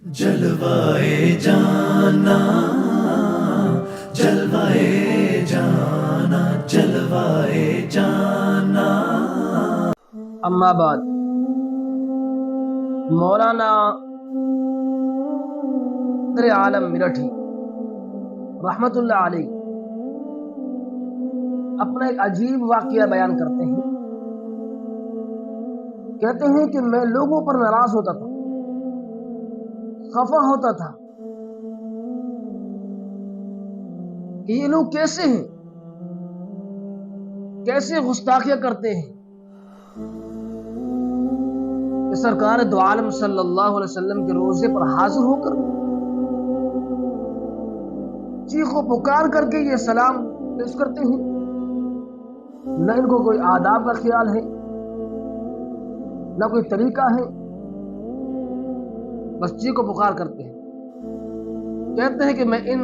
جلوائے جانا، جلوائے جانا، جلوائے جانا۔ اما بعد، مولانا صدر عالم میرٹھی رحمت اللہ علیہ اپنا ایک عجیب واقعہ بیان کرتے ہیں۔ کہتے ہیں کہ میں لوگوں پر ناراض ہوتا تھا، خفا ہوتا تھا کہ یہ لوگ کیسے ہیں، کیسے گستاخیاں کرتے ہیں کہ سرکار دو عالم صلی اللہ علیہ وسلم کے روزے پر حاضر ہو کر چیخ و پکار کر کے یہ سلام پیش کرتے ہیں۔ نہ ان کو کوئی آداب کا خیال ہے، نہ کوئی طریقہ ہے، بس چیخ و پکار کرتے ہیں۔ کہتے ہیں کہ میں ان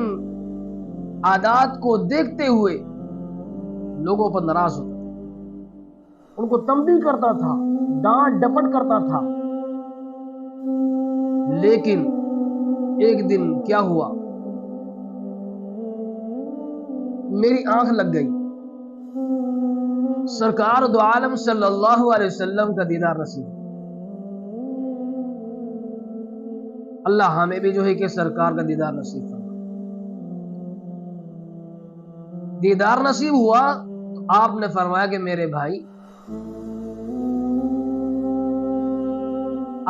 عادات کو دیکھتے ہوئے لوگوں پر ناراض ہوتا تھا، ان کو تنبیہ کرتا تھا، ڈانٹ ڈپٹ کرتا تھا۔ لیکن ایک دن کیا ہوا، میری آنکھ لگ گئی، سرکار دو عالم صلی اللہ علیہ وسلم کا دیدار نصیب۔ اللہ ہمیں بھی جو ہے کہ سرکار کا دیدار نصیب فرمائے۔ دیدار نصیب ہوا تو آپ نے فرمایا کہ میرے بھائی،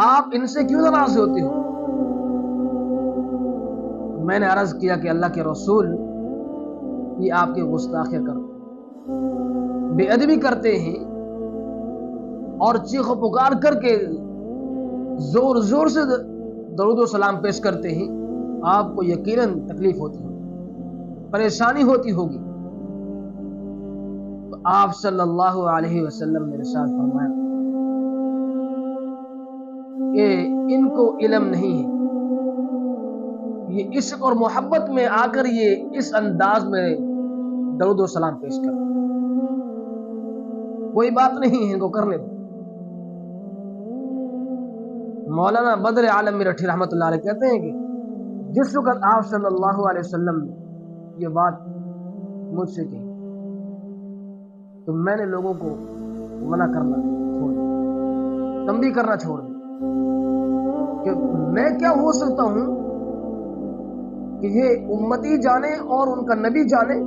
آپ ان سے کیوں ناراض ہوتے ہو؟ میں نے عرض کیا کہ اللہ کے رسول یہ آپ کی گستاخیاں کرتے ہیں، بے ادبی کرتے ہیں اور چیخ و پکار کر کے زور زور سے درود و سلام پیش کرتے ہیں۔ آپ کو یقیناً تکلیف ہوتی ہوگی، پریشانی ہوتی ہوگی۔ تو آپ صلی اللہ علیہ وسلم نے ارشاد فرمایا کہ ان کو علم نہیں ہے، یہ عشق اور محبت میں آ کر یہ اس انداز میں درود و سلام پیش کرتے، کوئی بات نہیں ہے، ان کو کرنے دو۔ مولانا بدر عالم میرٹھی رحمت اللہ علیہ کہتے ہیں کہ جس وقت آپ صلی اللہ علیہ وسلم نے یہ بات مجھ سے کہی تو میں نے لوگوں کو منع کرنا چھوڑ دیا، تنبیہ کرنا چھوڑ دیا کہ میں کیا ہو سکتا ہوں کہ یہ امتی جانے اور ان کا نبی جانے،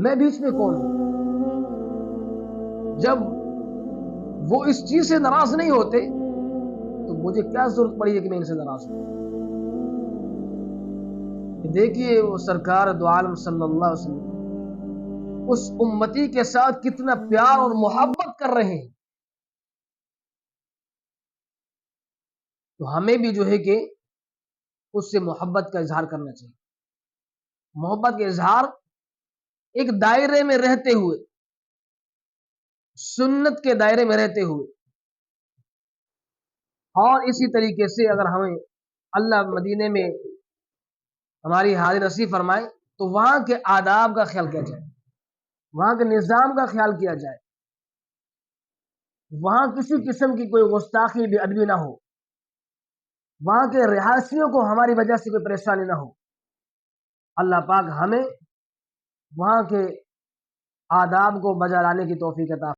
میں بیچ میں کون ہوں؟ جب وہ اس چیز سے ناراض نہیں ہوتے تو مجھے کیا ضرورت پڑی ہے کہ میں ان سے ناراض ہوں؟ دیکھیے وہ سرکار دو عالم صلی اللہ علیہ وسلم اس امتی کے ساتھ کتنا پیار اور محبت کر رہے ہیں، تو ہمیں بھی جو ہے کہ اس سے محبت کا اظہار کرنا چاہیے۔ محبت کا اظہار ایک دائرے میں رہتے ہوئے، سنت کے دائرے میں رہتے ہوئے، اور اسی طریقے سے اگر ہمیں اللہ مدینے میں ہماری حاضری نصیب فرمائے تو وہاں کے آداب کا خیال کیا جائے، وہاں کے نظام کا خیال کیا جائے، وہاں کسی قسم کی کوئی گستاخی بے ادبی نہ ہو، وہاں کے رہائشیوں کو ہماری وجہ سے کوئی پریشانی نہ ہو۔ اللہ پاک ہمیں وہاں کے آداب کو بجا لانے کی توفیق عطا